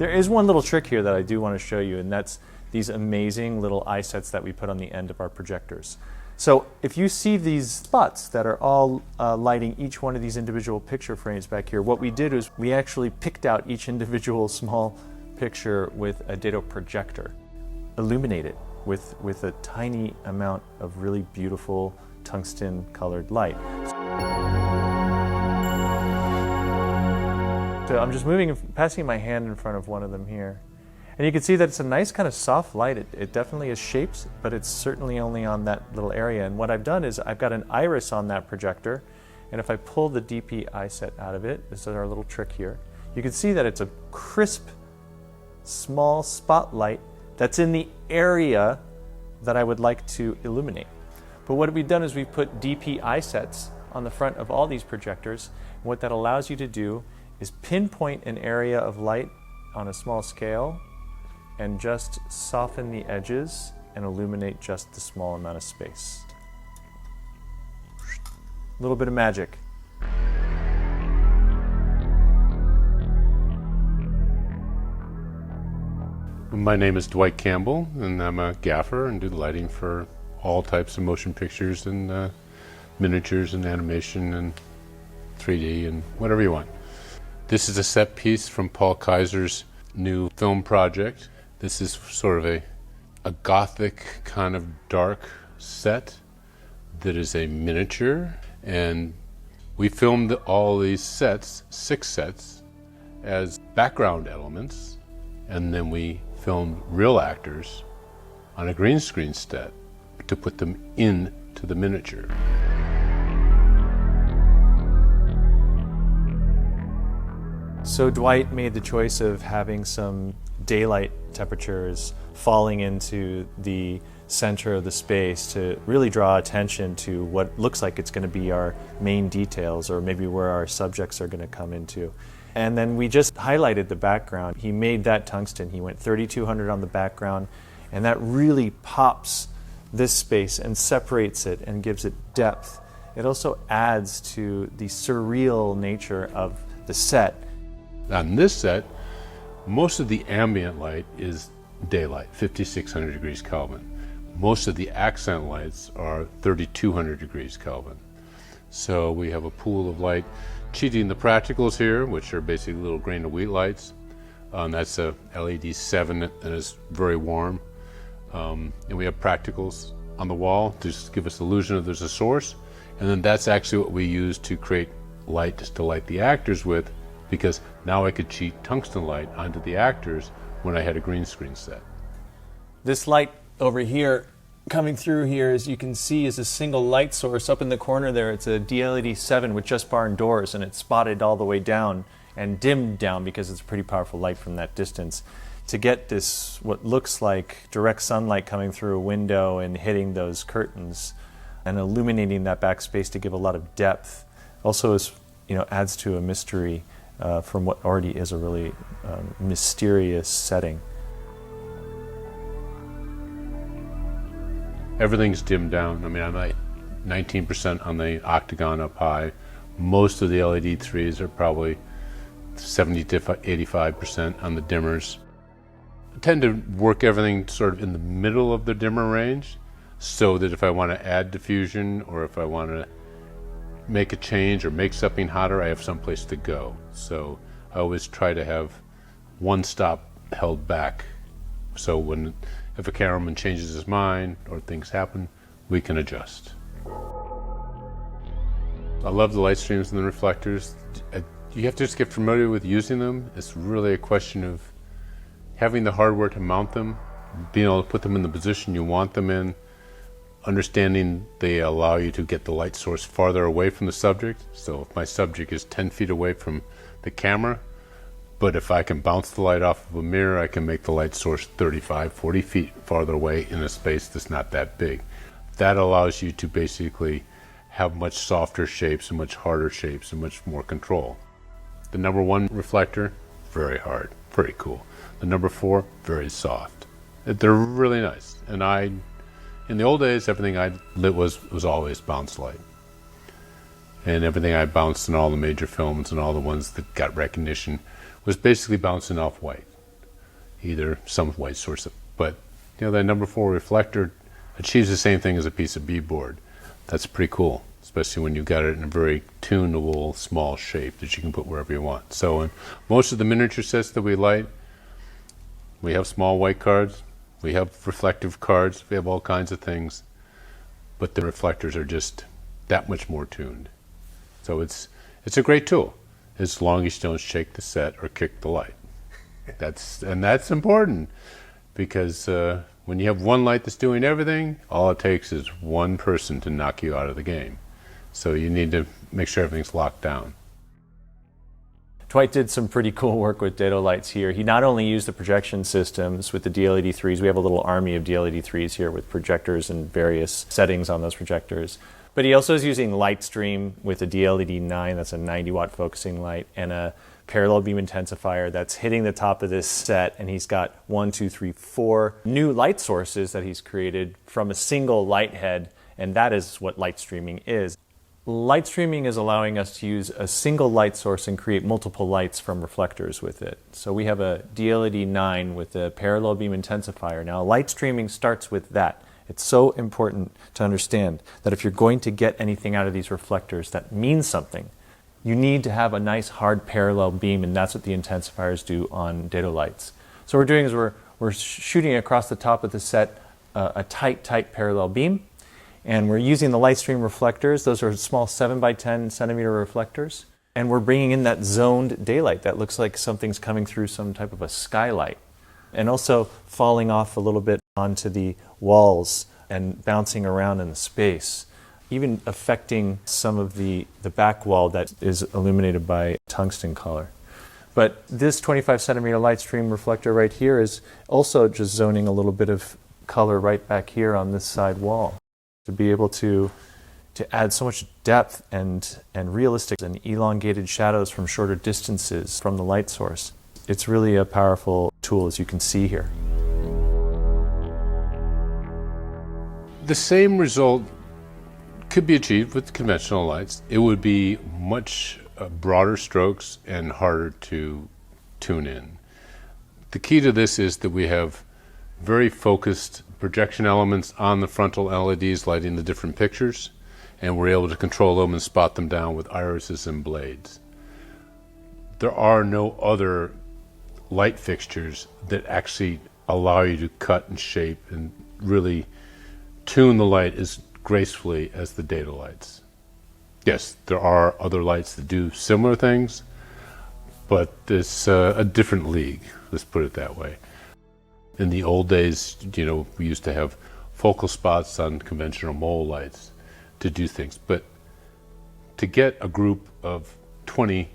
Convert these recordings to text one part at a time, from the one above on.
There is one little trick here that I do want to show you, and that's these amazing little eye sets that we put on the end of our projectors. So if you see these spots that are all lighting each one of these individual picture frames back here, what we did is we actually picked out each individual small picture with a dado projector, illuminate it with a tiny amount of really beautiful tungsten colored light. So I'm just passing my hand in front of one of them here. And you can see that it's a nice kind of soft light. It definitely is shapes, but it's certainly only on that little area. And what I've done is I've got an iris on that projector, and if I pull the DP eye set out of it, this is our little trick here, you can see that it's a crisp, small spotlight that's in the area that I would like to illuminate. But what we've done is we've put DP eye sets on the front of all these projectors. And what that allows you to do is pinpoint an area of light on a small scale and just soften the edges and illuminate just the small amount of space. A little bit of magic. My name is Dwight Campbell, and I'm a gaffer and do the lighting for all types of motion pictures and miniatures and animation and 3D and whatever you want. This is a set piece from Paul Kaiser's new film project. This is sort of a gothic kind of dark set that is a miniature, and we filmed all these sets, 6 sets, as background elements, and then we filmed real actors on a green screen set to put them into the miniature. So Dwight made the choice of having some daylight temperatures falling into the center of the space to really draw attention to what looks like it's going to be our main details, or maybe where our subjects are going to come into. And then we just highlighted the background. He made that tungsten. He went 3200 on the background, and that really pops this space and separates it and gives it depth. It also adds to the surreal nature of the set. On this set, most of the ambient light is daylight, 5600 degrees Kelvin. Most of the accent lights are 3200 degrees Kelvin. So we have a pool of light cheating the practicals here, which are basically little grain of wheat lights. That's a LED 7 and is very warm. And we have practicals on the wall to just give us the illusion of there's a source. And then that's actually what we use to create light just to light the actors with, because now I could cheat tungsten light onto the actors when I had a green screen set. This light over here, coming through here, as you can see, is a single light source. Up in the corner there, it's a DLED 7 with just barn doors, and it's spotted all the way down and dimmed down because it's a pretty powerful light from that distance. To get this, what looks like direct sunlight coming through a window and hitting those curtains and illuminating that back space to give a lot of depth, also is, adds to a mystery from what already is a really mysterious setting. Everything's dimmed down. I mean, I'm at 19% on the octagon up high. Most of the LED 3s are probably 70 to 85% on the dimmers. I tend to work everything sort of in the middle of the dimmer range, so that if I want to add diffusion or if I want to make a change or make something hotter, I have someplace to go. So I always try to have one stop held back, so if a cameraman changes his mind or things happen, we can adjust. I love the light streams and the reflectors. You have to just get familiar with using them. It's really a question of having the hardware to mount them, being able to put them in the position you want them in, understanding they allow you to get the light source farther away from the subject. So if my subject is 10 feet away from the camera, but if I can bounce the light off of a mirror, I can make the light source 35, 40 feet farther away in a space that's not that big. That allows you to basically have much softer shapes and much harder shapes and much more control. The number 1 reflector, very hard, very cool. The number 4, very soft. They're really nice. And in the old days, everything I lit was always bounce light. And everything I bounced in all the major films and all the ones that got recognition was basically bouncing off white. either some white source. But that number 4 reflector achieves the same thing as a piece of beadboard. That's pretty cool, especially when you've got it in a very tunable, small shape that you can put wherever you want. So in most of the miniature sets that we light, we have small white cards, we have reflective cards, we have all kinds of things, but the reflectors are just that much more tuned. So it's a great tool, as long as you don't shake the set or kick the light. That's important, because when you have one light that's doing everything, all it takes is one person to knock you out of the game. So you need to make sure everything's locked down. Dwight did some pretty cool work with dado lights here. He not only used the projection systems with the DLED3s, we have a little army of DLED3s here with projectors and various settings on those projectors. But he also is using Lightstream with a DLED9, that's a 90-watt focusing light, and a parallel beam intensifier that's hitting the top of this set. And he's got 4 new light sources that he's created from a single light head, and that is what light streaming is. Light streaming is allowing us to use a single light source and create multiple lights from reflectors with it. So we have a DLED9 with a parallel beam intensifier. Now, light streaming starts with that. It's so important to understand that if you're going to get anything out of these reflectors that means something, you need to have a nice hard parallel beam, and that's what the intensifiers do on dado lights. So what we're doing is we're shooting across the top of the set a tight parallel beam. And we're using the Lightstream reflectors. Those are small 7 by 10 centimeter reflectors. And we're bringing in that zoned daylight that looks like something's coming through some type of a skylight. And also falling off a little bit onto the walls and bouncing around in the space. Even affecting some of the back wall that is illuminated by tungsten color. But this 25 centimeter Lightstream reflector right here is also just zoning a little bit of color right back here on this side wall. To be able to add so much depth and realistic and elongated shadows from shorter distances from the light source. It's really a powerful tool, as you can see here. The same result could be achieved with conventional lights. It would be much broader strokes and harder to tune in. The key to this is that we have very focused projection elements on the frontal LEDs lighting the different pictures, and we're able to control them and spot them down with irises and blades. There are no other light fixtures that actually allow you to cut and shape and really tune the light as gracefully as the dado lights. Yes, there are other lights that do similar things, but it's a different league, let's put it that way. In the old days, we used to have focal spots on conventional mole lights to do things. But to get a group of 20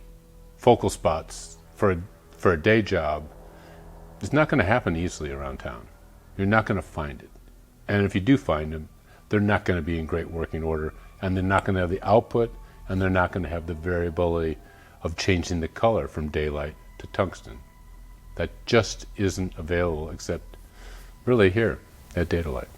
focal spots for a day job is not going to happen easily around town. You're not going to find it. And if you do find them, they're not going to be in great working order, and they're not going to have the output, and they're not going to have the variability of changing the color from daylight to tungsten. That just isn't available except really here at Dado Light.